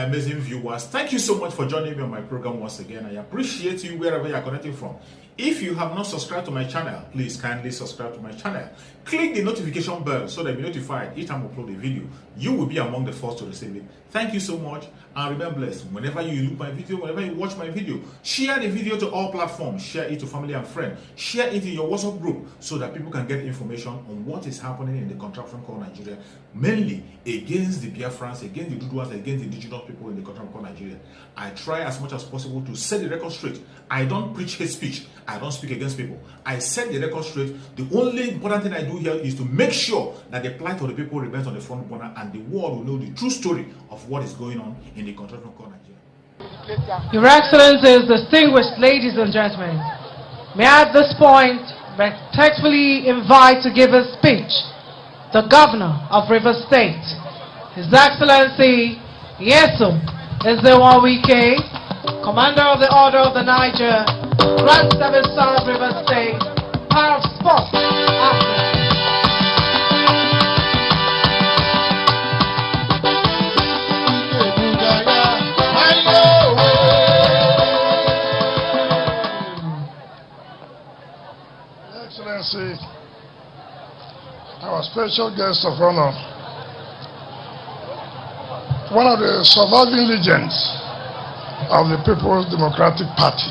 my amazing viewers. Thank you so much for joining me on my program once again. I appreciate you wherever you are connecting from. If you have not subscribed to my channel, please kindly subscribe to my channel. Click the notification bell so that you'll be notified each time I upload a video. You will be among the first to receive it. Thank you so much and remember blessed. Whenever you look my video, whenever you watch my video, share the video to all platforms. Share it to family and friends. Share it in your WhatsApp group so that people can get information on what is happening in the contraption called Nigeria, mainly against the Biafrans, against the Duduas, against the indigenous people in the contraption called Nigeria. I try as much as possible to set the record straight. I don't preach hate speech. I don't speak against people. I set the record straight. The only important thing I do here is to make sure that the plight of the people remains on the front burner and the world will know the true story of what is going on in the contraption called Nigeria. Your Excellencies, distinguished ladies and gentlemen, may I at this point respectfully invite to give a speech the Governor of Rivers State, His Excellency Nyesom Wike, Commander of the Order of the Niger, Grand 7 Stars Rivers State, Power of Sport, Africa. Excellency, our special guest of honor, one of the surviving legends of the People's Democratic Party,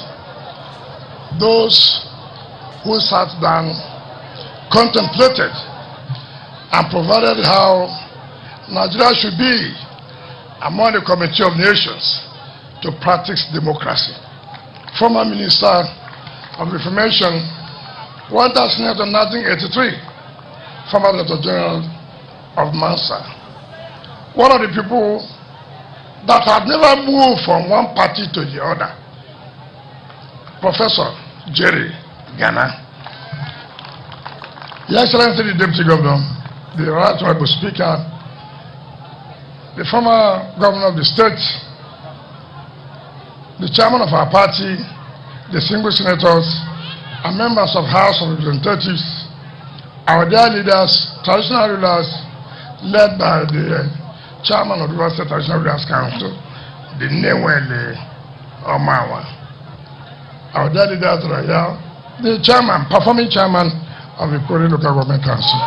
those who sat down, contemplated, and provided how Nigeria should be among the Committee of Nations to practice democracy. Former Minister of Information, one that in 1983, former Director General of Mansa, one of the people that had never moved from one party to the other, Professor Jerry Ghana. Your Excellency the Deputy Governor, the Right Honorable Speaker, the former Governor of the state, the Chairman of our party, the single senators, and members of House of Representatives, our dear leaders, traditional rulers, led by the Chairman of the Rivers State Traditional Rulers Council, the Newele Omawa, our dear leaders, the Chairman, performing Chairman of the Korean Local Government Council.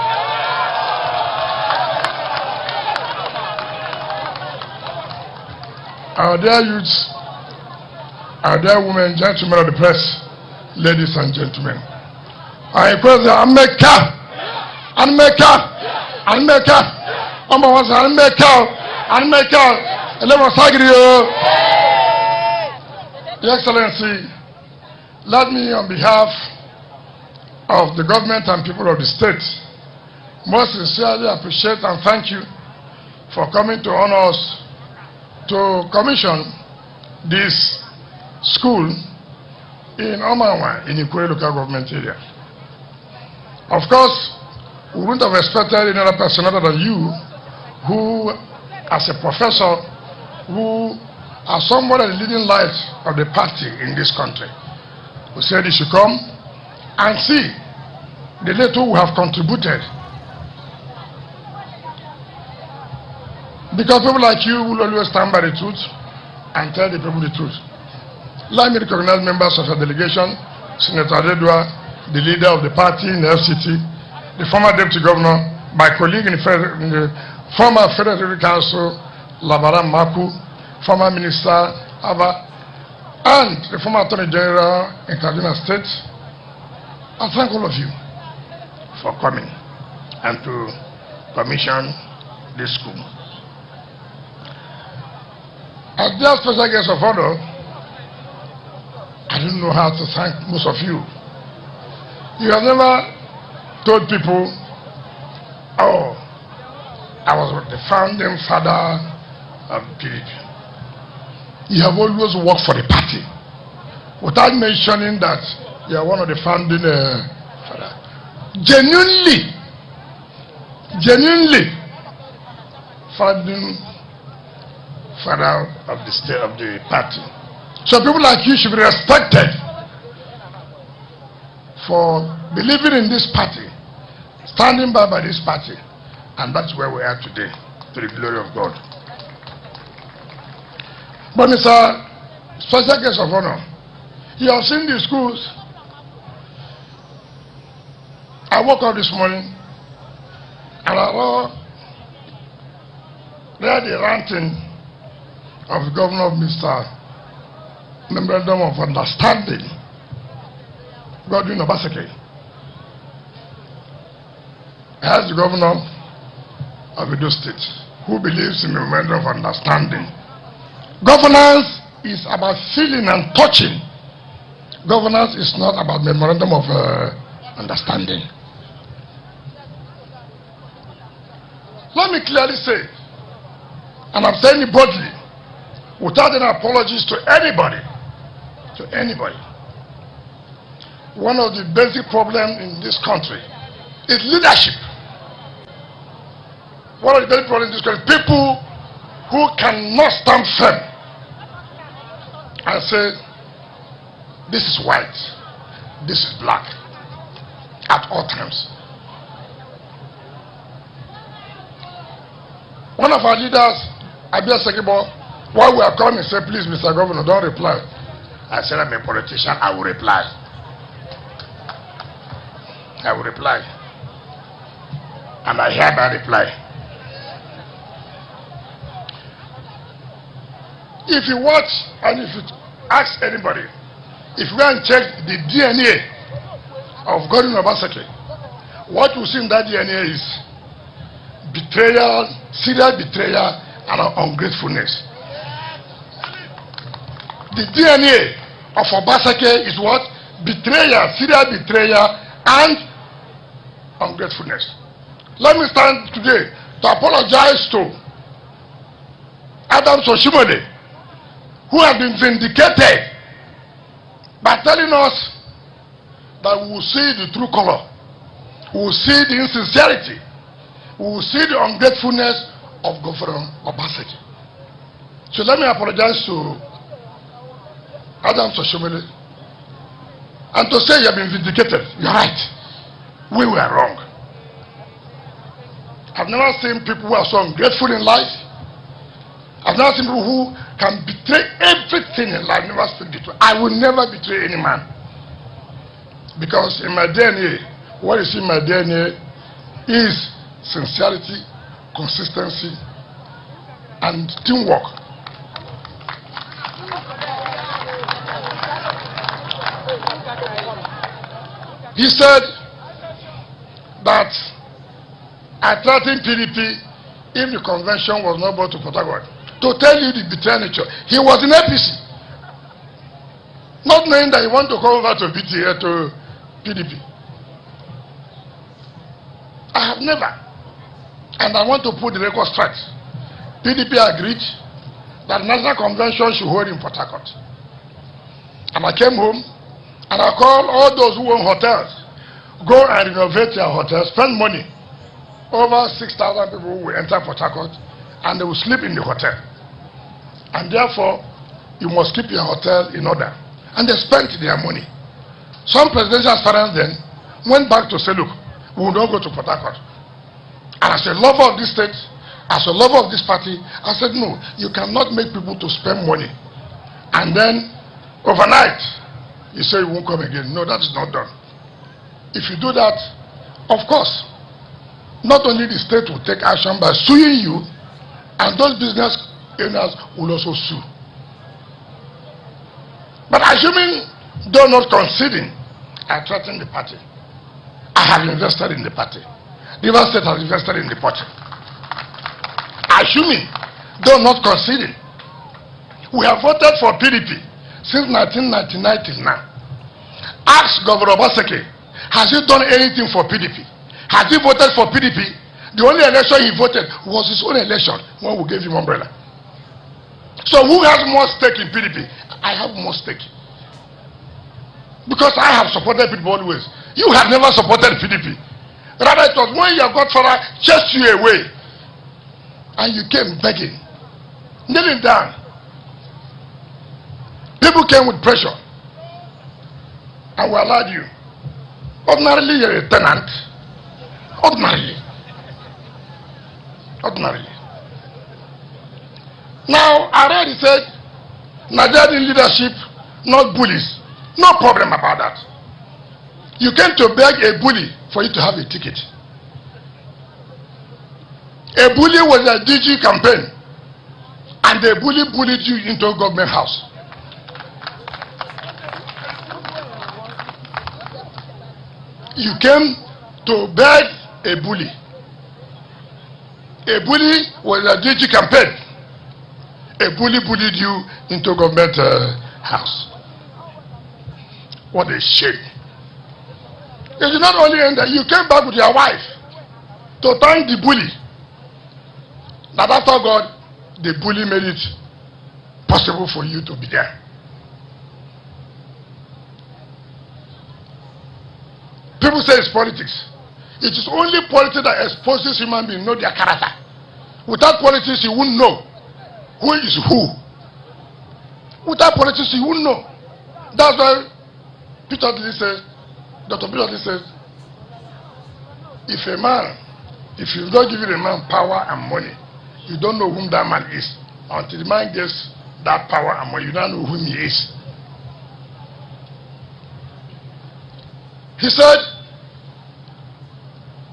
Our dear youths, our dear women, gentlemen of the press, ladies and gentlemen, I request that America, Your Excellency, let me, on behalf of the government and people of the state, most sincerely appreciate and thank you for coming to honor us to commission this school in Omawa, in Ikure local government area. Of course, we wouldn't have expected any other person other than you, who, as a professor, who are somewhat of the leading light of the party in this country, who said you should come and see the little we have contributed. Because people like you will always stand by the truth and tell the people the truth. Let me recognize members of your delegation, Senator Redua, the leader of the party in the FCT, the former Deputy Governor, my colleague in the former Federal Council, Labaran Maku, former Minister Aba, and the former Attorney General in Kaduna State. I thank all of you for coming and to commission this school. As their special guest of honor, I don't know how to thank most of you. You have never told people, oh, I was the founding father of PDP. You have always worked for the party without mentioning that you are one of the founding fathers. Genuinely founding father of the state, of the party. So people like you should be respected for believing in this party, standing by this party, and that's where we are today, to the glory of God. But Mr. Special Guest of Honor, you have seen the schools. I woke up this morning and I read the ranting of the governor of Mr. Memorandum of Understanding, Godwin Obaseki, as the governor of Edo State, who believes in Memorandum of Understanding. Governance is about feeling and touching. Governance is not about Memorandum of Understanding. Let me clearly say, and I'm saying it boldly, without any apologies to anybody, one of the basic problems in this country is leadership. One of the basic problems in this country is people who cannot stand firm and say, this is white, this is black, at all times. One of our leaders, Obaseki, while we are coming, said, please, Mr. Governor, don't reply. I said, I'm a politician, I will reply. I will reply. And I hereby reply. If you watch and if you ask anybody, if you go and check the DNA of Godwin Obaseki, what you see in that DNA is betrayal, serial betrayal, and ungratefulness. The DNA of Obaseki is what? Betrayal, serial betrayal, and ungratefulness. Let me stand today to apologize to Adam Soshimole, who has been vindicated by telling us that we will see the true color, we will see the insincerity, we will see the ungratefulness of Governor Obaseki. So let me apologize to Adam Soshimole and to say you have been vindicated. You're right. We were wrong. I've never seen people who are so ungrateful in life. I've never seen people who can betray everything in life, never speak the truth. I will never betray any man. Because in my DNA, what is in my DNA is sincerity, consistency, and teamwork. He said that I threatened PDP if the convention was not brought to Port Harcourt. To tell you the betrayal nature, he was in APC, not knowing that he wanted to come over to PDP. I have never, and I want to put the record straight. PDP agreed that the National Convention should hold in Port Harcourt. And I came home and I called all those who own hotels, go and renovate their hotels, spend money. Over 6,000 people will enter Port Harcourt and they will sleep in the hotel. And therefore, you must keep your hotel in order. And they spent their money. Some presidential aspirants then went back to say, look, we will not go to Port Harcourt. And as a lover of this state, as a lover of this party, I said, no, you cannot make people to spend money. And then, overnight, you say you won't come again. No, that is not done. If you do that, of course, not only the state will take action by suing you, and those business owners will also sue. But assuming they're not conceding, I threaten the party. I have invested in the party. The River State has invested in the party. Assuming they're not conceding, we have voted for PDP since 1999 till now. Ask Governor Obaseki, has he done anything for PDP? Has he voted for PDP? The only election he voted was his own election when we gave him umbrella. So who has more stake in PDP? I have more stake. Because I have supported PDP always. You have never supported PDP. Rather, it was when your godfather chased you away and you came begging, kneeling down. People came with pressure and we allowed you. Ordinarily, you're a tenant. Ordinarily. Now, I already said Nigerian leadership, not bullies. No problem about that. You came to beg a bully for you to have a ticket. A bully was a DG campaign, and the bully bullied you into a government house. You came to beg a bully. A bully was a DG campaign. A bully bullied you into a government house. What a shame. It did not only end that you came back with your wife to thank the bully. That after God, the bully made it possible for you to be there. People say it's politics. It is only politics that exposes human beings know their character. Without politics, you wouldn't know who is who. Without politics, you wouldn't know. That's why Peter Dili says, Dr. Peter Dili says, if you don't give a man power and money, you don't know whom that man is. Until the man gets that power and money, you don't know whom he is. He said,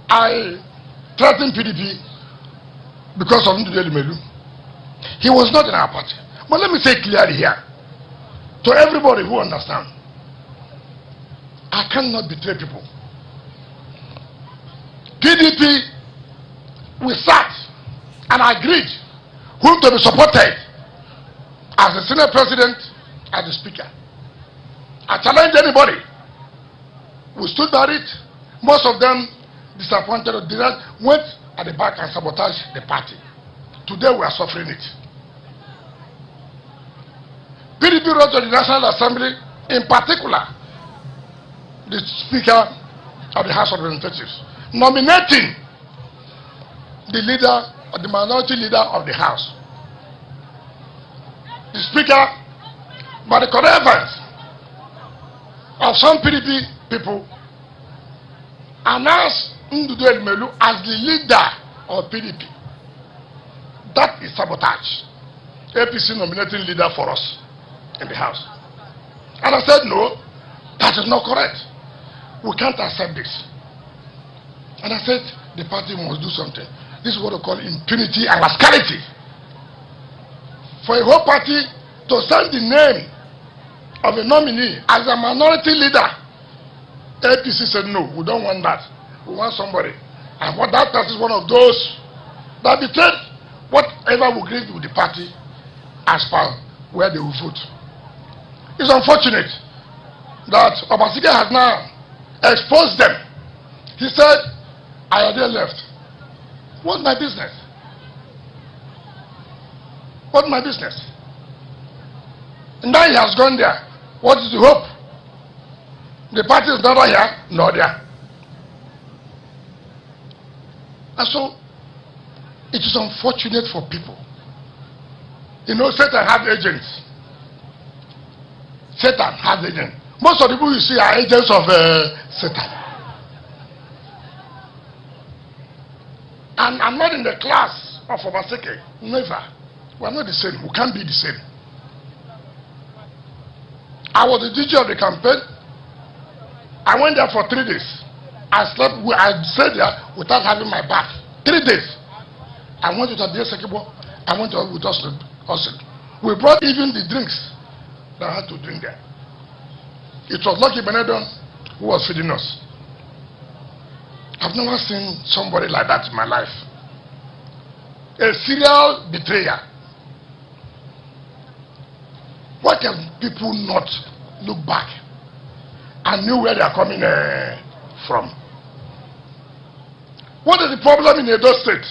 I threatened PDP because of Ndudi Melu. He was not in our party. But let me say clearly here, to everybody who understands, I cannot betray people. PDP, we sat and agreed whom to be supported as the Senate President, as the Speaker. I challenge anybody. We stood by it. Most of them disappointed or went at the back and sabotaged the party. Today we are suffering it. PDP wrote to the National Assembly, in particular, the Speaker of the House of Representatives, nominating the leader, or the minority leader of the House. The Speaker, by the connivance of some PDP people, announced Ndudi Melu as the leader of PDP. That is sabotage. APC nominating leader for us in the House. And I said, no, that is not correct. We can't accept this. And I said, the party must do something. This is what we call impunity and rascality. For a whole party to send the name of a nominee as a minority leader, APC said, no, we don't want that. We want somebody. And what that person is one of those that betrayed whatever we agreed with the party as far where they will vote. It's unfortunate that Obaseki has now exposed them. He said, I had left. What's my business? What's my business? And now he has gone there. What is the hope? The party is neither here nor there. And so, it is unfortunate for people. You know, Satan has agents. Satan has agents. Most of the people you see are agents of Satan. And I'm not in the class of Obaseki. Never. We are not the same. We can't be the same. I was the DJ of the campaign. I went there for 3 days. I stayed there without having my bath. 3 days. I went with Obaseki. I went with us. We brought even the drinks that I had to drink there. It was Lucky Benedon who was feeding us. I've never seen somebody like that in my life. A serial betrayer. Why can people not look back and know where they are coming from? What is the problem in Edo State?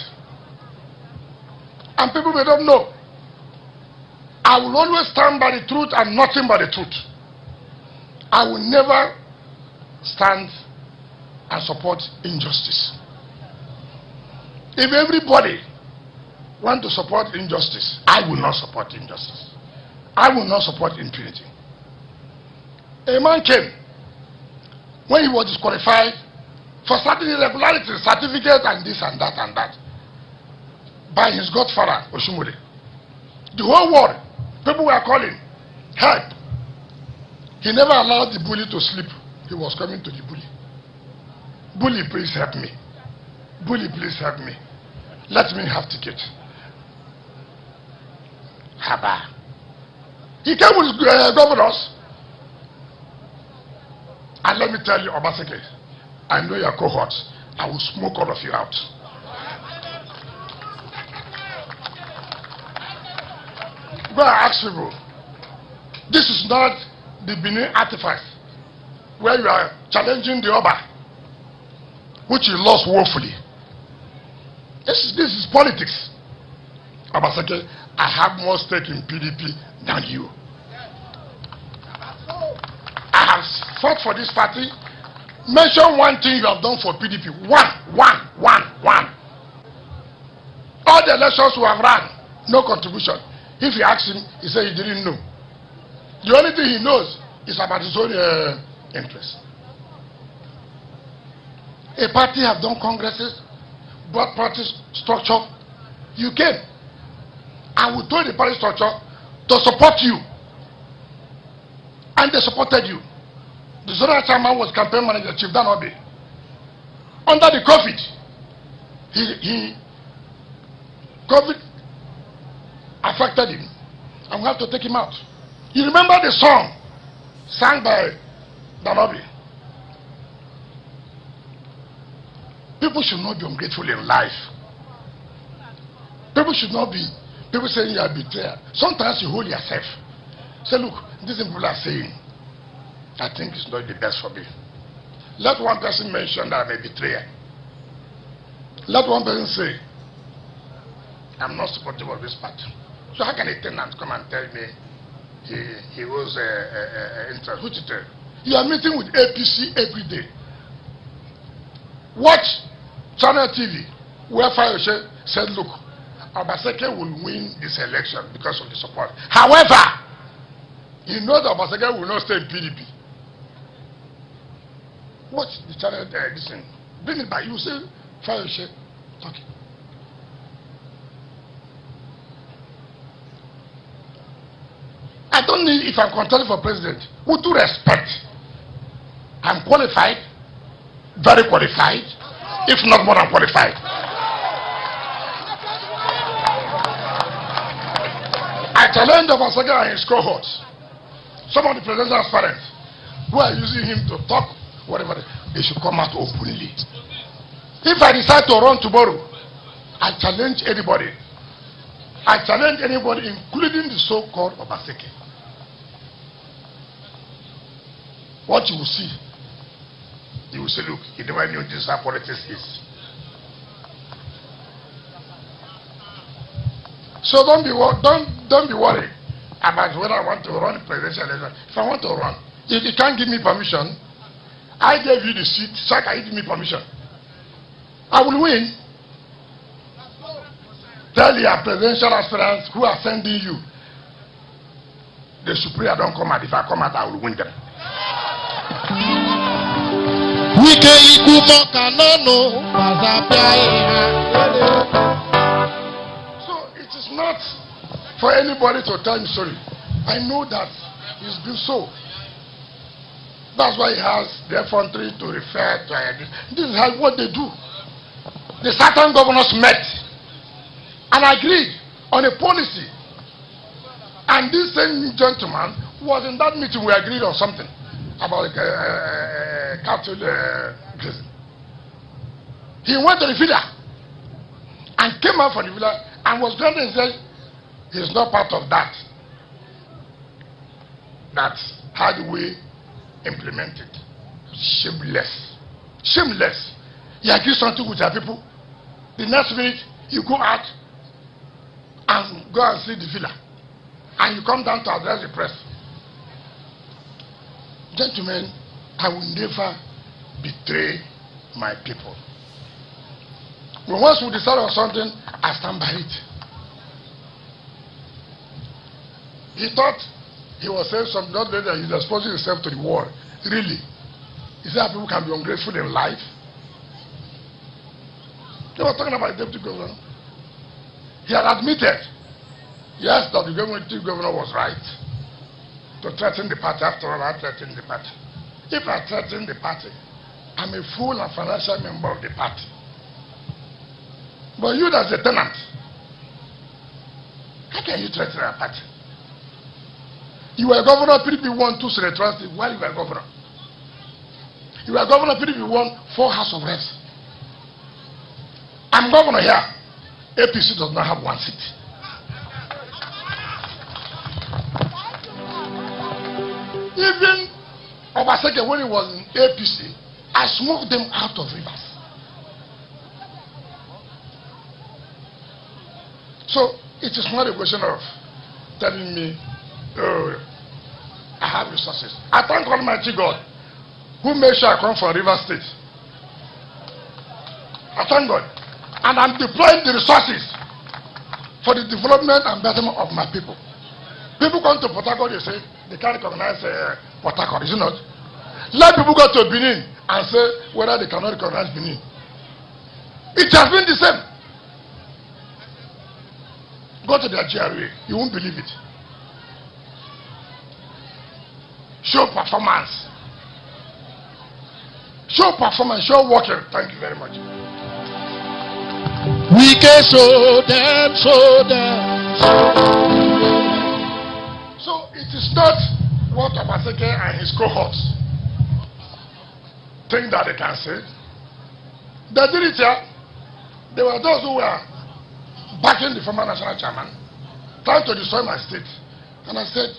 And people may not know. I will always stand by the truth and nothing but the truth. I will never stand and support injustice. If everybody wants to support injustice, I will not support injustice. I will not support impunity. A man came when he was disqualified for certain irregularities, certificates and this and that by his godfather, Oshumure. The whole world, people were calling, help. He never allowed the bully to sleep. He was coming to the bully. Bully, please help me. Bully, please help me. Let me have ticket. Haba. He came with governors. And let me tell you, Obaseki, I know your cohorts. I will smoke all of you out. Go and ask people. This is not the Benin artifact where you are challenging the Oba, which you lost woefully. This is politics. Obaseki, I have more stake in PDP than you. I have fought for this party. Mention one thing you have done for PDP. One. All the elections we have run, no contribution. If you ask him, he said he didn't know. The only thing he knows is about his own interest. A party have done congresses, brought party structure. You came. And we told the party structure to support you. And they supported you. The zonal chairman was campaign manager, Chief Dan Obi. Under the COVID, COVID affected him. And we have to take him out. You remember the song sang by Dan Obi? People should not be ungrateful in life. People should not be, people saying you are betrayed. Sometimes you hold yourself. Say, look, these people are saying, I think it's not the best for me. Let one person mention that I'm a betrayer. Let one person say, I'm not supportive of this party. So how can a tenant come and tell me he was interest? Which is you are meeting with APC every day. Watch Channel TV where Fayose said, look, Obaseki will win this election because of the support. However, you know that Obaseki will not stay in PDP. Watch the channel there, listen. Bring it back. You say, Fayose talking. I don't need, if I'm contesting for president, with due respect, I'm qualified, very qualified, if not more than qualified. I challenge Obaseki and his cohorts, some of the presidential aspirants who are using him to talk, whatever, they should come out openly. If I decide to run tomorrow, I challenge anybody. I challenge anybody, including the so-called Obaseki. What you will see, you will say, look, you never knew this is how politics is. So don't be worried about whether I want to run the presidential election. If I want to run, if you can't give me permission, I gave you the seat, so can you give me permission? I will win. Tell your presidential aspirants who are sending you, the Supreme don't come out. If I come out, I will win them. So it is not for anybody to tell me sorry. I know that it's been so. That's why he has the effrontery to refer to. This is what they do. The certain governors met and agreed on a policy. And this same gentleman was in that meeting. We agreed on something about cattle grazing. He went to the villa and came out from the villa and was going and said he's not part of that. That's how do we implement it? Shameless. Shameless. You agree something with your people. The next minute you go out and go and see the villa. And you come down to address the press. Gentlemen, I will never betray my people. When once we decide on something, I stand by it. He thought he was saying something, not that he's exposing himself to the world. Really? He said people can be ungrateful in life. They were talking about the deputy governor. He had admitted, yes, that the deputy governor was right. to threaten the party. After all, I threatened the party. If I threaten the party, I'm a full and financial member of the party. But you as a tenant, how can you threaten a party? You were governor, PDP won 2 senatorial while you were governor. You were governor, PDP won 4 House of Reps. I'm governor here. APC does not have 1 seat. Even Obaseki, when he was in APC, I smoked them out of Rivers. So it is not a question of telling me, oh, I have resources. I thank Almighty God who made sure I come from River State. I thank God. And I'm deploying the resources for the development and betterment of my people. People come to Port Harcourt, they say they can't recognize Port Harcourt, is it not? Let people go to Benin and say whether they cannot recognize Benin. It has been the same. Go to their GRA, you won't believe it. Show performance. Show performance, show working. Thank you very much. We can show them, show them. So it is not what Obaseki and his cohorts think that they can say. They did it here. There were those who were backing the former national chairman, trying to destroy my state. And I said,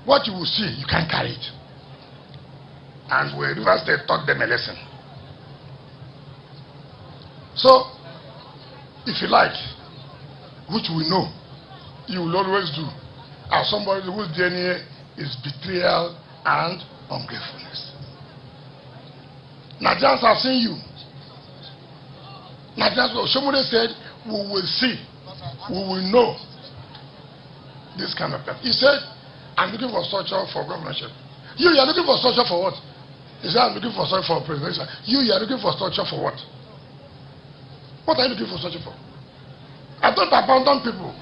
what you will see, you can't carry it. And we River State taught them a lesson. So, if you like, which we know, you will always do, as somebody whose DNA is betrayal and ungratefulness. Nigerians have seen you. Nigerians, somebody said, we will see, we will know this kind of person. He said, I'm looking for structure for governorship. You are looking for structure for what? He said, I'm looking for structure for presidential. You are looking for structure for what? What are you looking for structure for? I don't abandon people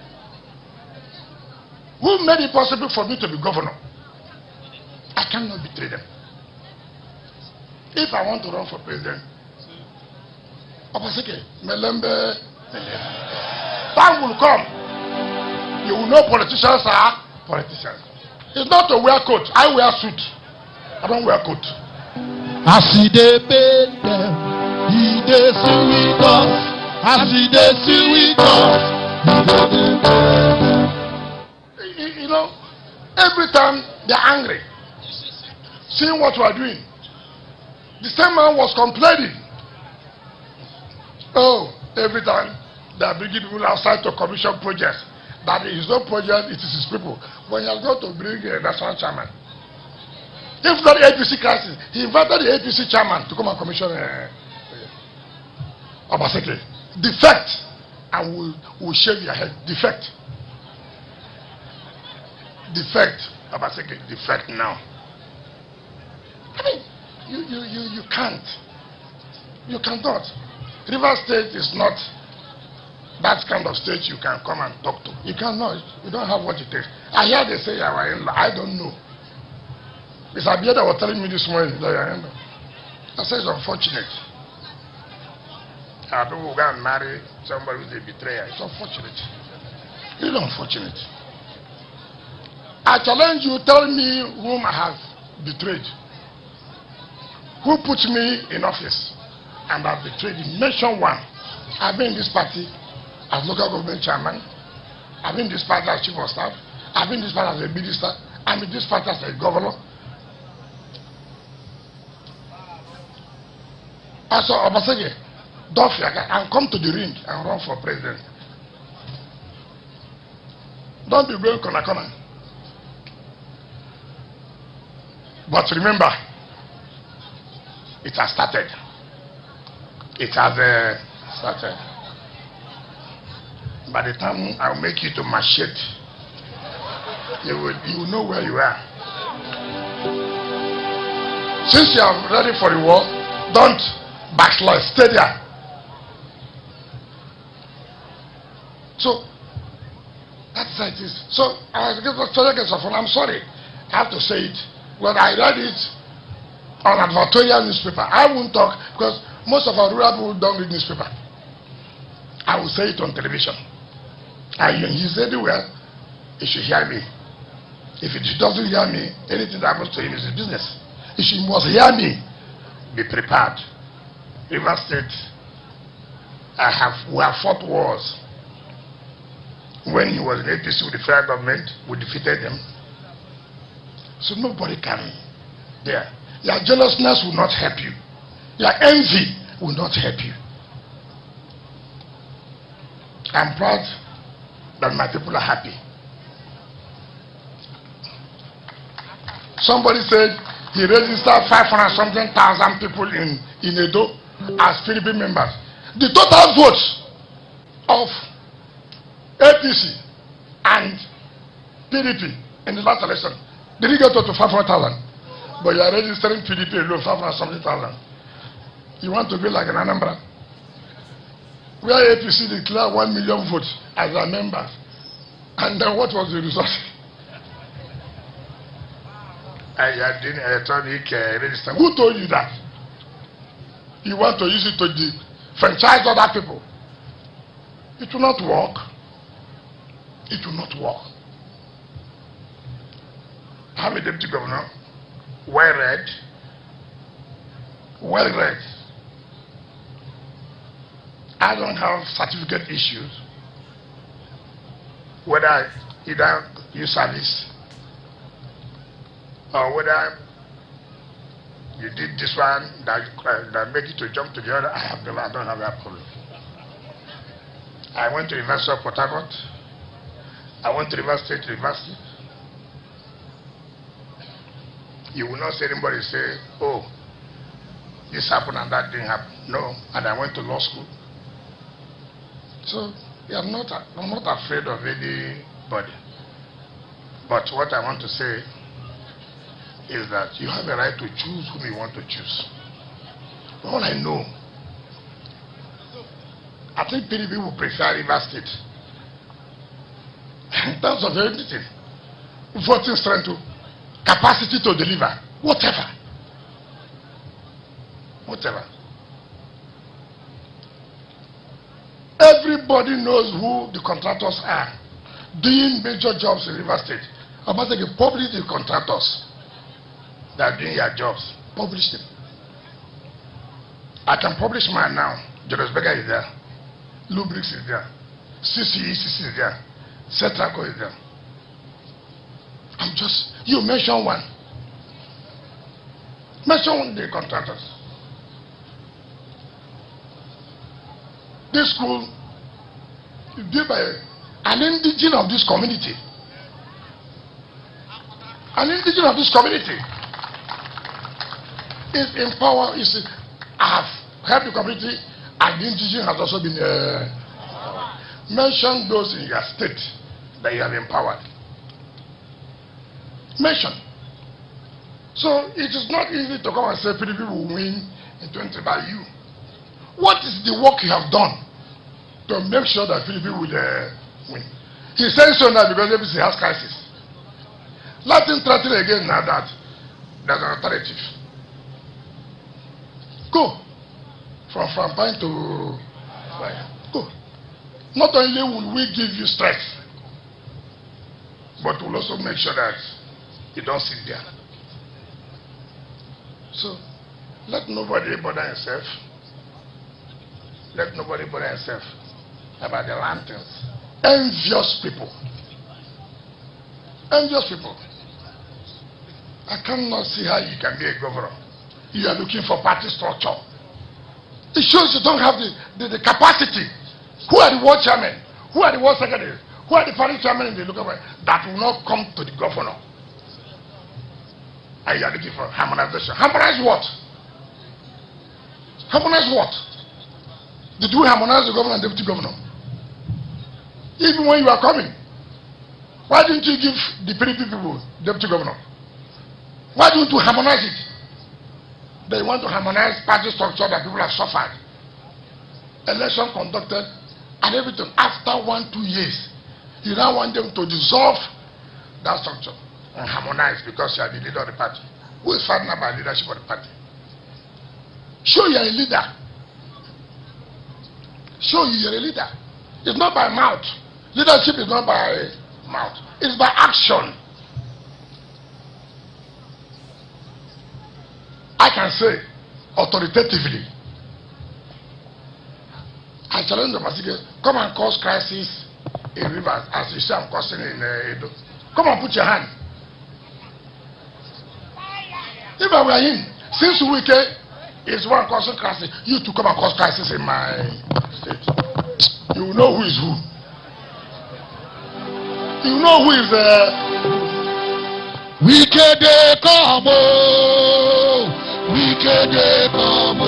who made it possible for me to be governor. I cannot betray them. If I want to run for president, Obaseki, Melembe, time will come. You will know politicians are politicians. It's not to wear coat. I wear suit. I don't wear coat. I see they pay them. He they see we go. I see they see we go. You know, every time they're angry, seeing what we are doing, the same man was complaining. Oh, every time they are bringing people outside to commission projects. That is no project, it is his people. When you are going to bring a national chairman, if not the APC crisis, he invited the APC chairman to come and commission Obaseki. Defect, and we'll shave your head. Defect. Defect, Obaseki, defect now. I mean, you can't. You cannot. River State is not that kind of state you can come and talk to. You cannot. You don't have what it takes. I hear they say you are in-law. I don't know. It's Abia that was telling me this morning that you are in-law. I said it's unfortunate. People go and marry somebody who's a betrayer. It's unfortunate. Really unfortunate. I challenge you, tell me whom I have betrayed. Who put me in office and I've betrayed him? Mention one. I've been in this party as local government chairman. I've been in this party as chief of staff. I've been in this party as a minister. I'm in this party as a governor. Also, Obaseki, don't fear and come to the ring and run for president. Don't be going corner. But remember, it has started. It has started. By the time I'll make you to machete, you will know where you are. Since you are ready for the war, don't backslide. Stay there. So that's how it is. So I was I'm sorry. I have to say it. When I read it on advertorial newspaper, I won't talk because most of our rural people don't read newspaper. I will say it on television. And he's everywhere. He should hear me. If he doesn't hear me, anything that happens to him is his business. He must hear me. Be prepared. River State, we have fought wars. When he was in APC with the federal government, we defeated them. So nobody can. There. Your jealousness will not help you. Your envy will not help you. I'm proud that my people are happy. Somebody said he registered 500-something thousand people in Edo as PDP members. The total votes of APC and PDP in the last election didn't get up to 500,000. But you are registering PDP alone, 500-something thousand. You want to be like an Anambra? Where APC declared 1 million votes as their members. And then what was the result? I didn't electronic register. Who told you that? You want to use it to franchise other people? It will not work. It will not work. I'm a deputy governor, well read. I don't have certificate issues, whether either you service or whether you did this one that make you to jump to the other. I don't have that problem. I went to the University of Port Harcourt. I went to River State University. You will not see anybody say, oh, this happened and that didn't happen. No, and I went to law school. So I'm not afraid of anybody. But what I want to say is that you have a right to choose whom you want to choose. All I know, I think PDP will prefer River State in terms of everything, voting strength, capacity to deliver, whatever. Everybody knows who the contractors are doing major jobs in River State. Obaseki publish the contractors that are doing their jobs. Publish them. I can publish mine now. Jonas Berger is there. Lubrix is there. CCECC is there. Cetraco is there. You mention one. Mention the contractors. This school is built by an indigenous of this community. An indigenous of this community is empowered. I have helped the community, and the indigenous has also been mention those in your state that you have empowered. Mention. So it is not easy to come and say PDP will win in 20 by you. What is the work you have done to make sure that PDP will win? He says so now because APC has crisis. Let him threaten again now that there's an alternative. Go. From Frampine to Fire. Go. Not only will we give you strength, but we'll also make sure that you don't sit there. So, let nobody bother himself. Let nobody bother himself about the lanterns. Envious people. Envious people. I cannot see how you can be a governor. You are looking for party structure. It shows you don't have the capacity. Who are the ward chairmen? Who are the ward secretaries? Who are the party chairmen in the local government that will not come to the governor? And you are looking for harmonization. Harmonize what? Harmonize what? Did we harmonize the governor and deputy governor? Even when you are coming, why didn't you give the PDP people deputy governor? Why don't you harmonize it? They want to harmonize party structure that people have suffered. Election conducted and everything. After 1-2 years, you now want them to dissolve that structure. and harmonize because you are the leader of the party. Who is fighting about leadership of the party? Show you are a leader. Show you are a leader. It's not by mouth. Leadership is not by mouth. It's by action. I can say authoritatively, I challenge the Obaseki, come and cause crisis in rivers as you say I'm causing in Edo. Come and put your hand. If I were him, since Wike is one causing crisis, you to come and cause crisis in my state. You will know who is who. You know who is Wike dey come o, Wike dey come o.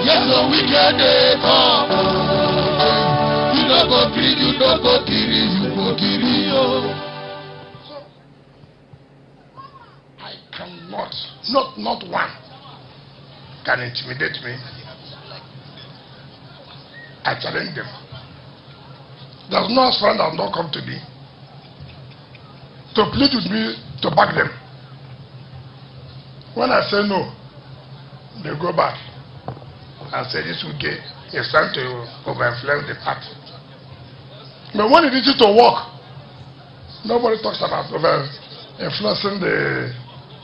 Yes, so Wike dey come o. You no go kiri, you no go kiri, you go kiri o. I cannot, not one can intimidate me. I challenge them. There's no friend that have not come to me to plead with me to back them. When I say no, they go back and say this will get is trying to over-influence the party. But when it is to work, nobody talks about over-influencing the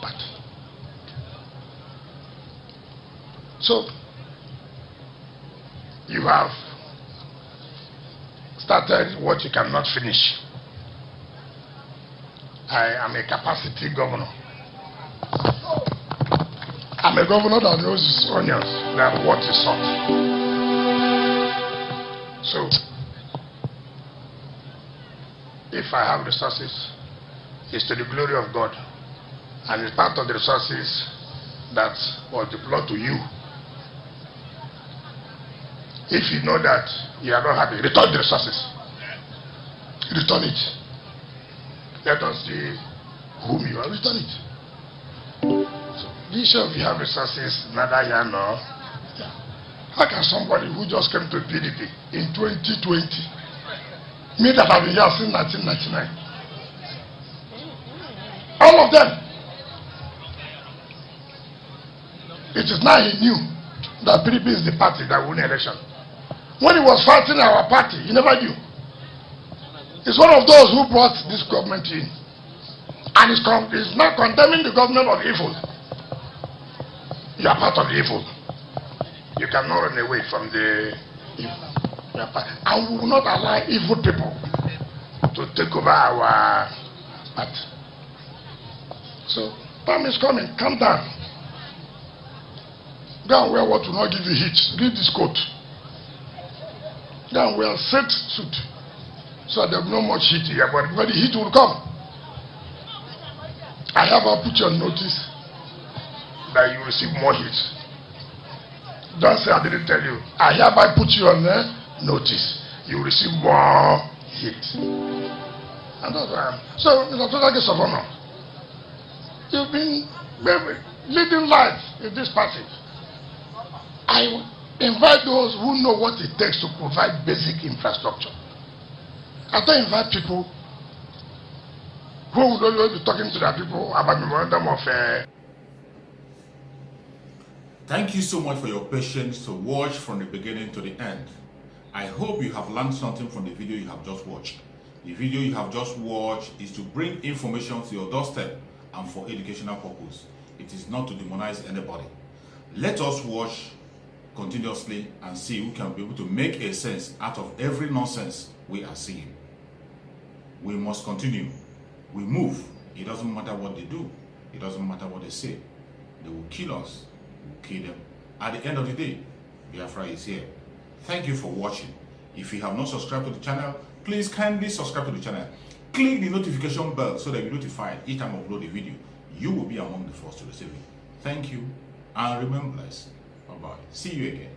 party. So, you have started what you cannot finish. I am a capacity governor. I'm a governor that knows his onions than what is salt. So, if I have resources, it's to the glory of God. And it's part of the resources that was deployed to you. If you know that you are not happy, return the resources. Return it. Let us see whom you are. Return it. So, this show, if you have resources, neither here nor there. How can somebody who just came to PDP in 2020, me that have been here since 1999, all of them, it is now he knew that PDP is the party that won the election. When he was fighting our party, he never knew. He's one of those who brought this government in. And he's not condemning the government of evil. You are part of the evil. You cannot run away from the evil. And we will not allow evil people to take over our party. So, time is coming. Calm down. Go and wear what will not give you heat. Read this quote. Then we'll set suit so there'll be no much heat here, but when the heat will come, I have put you on notice that you receive more heat. Don't say I didn't tell you. I hereby put you on notice. You receive more heat. And that's why so, Mr. Total Guest of Honor, you've been leading life in this party. I invite those who know what it takes to provide basic infrastructure. I don't invite people who would always be talking to their people about memorandum of. Thank you so much for your patience to watch from the beginning to the end. I hope you have learned something from the video you have just watched. The video you have just watched is to bring information to your doorstep and for educational purpose. It is not to demonize anybody. Let us watch continuously and see who can be able to make a sense out of every nonsense we are seeing. We must continue. We move. It doesn't matter what they do. It doesn't matter what they say. They will kill us. We will kill them. At the end of the day, Biafra is here. Thank you for watching. If you have not subscribed to the channel, please kindly subscribe to the channel. Click the notification bell so that you're notified each time I upload a video. You will be among the first to receive it. Thank you and remain blessed. Bye-bye. See you again.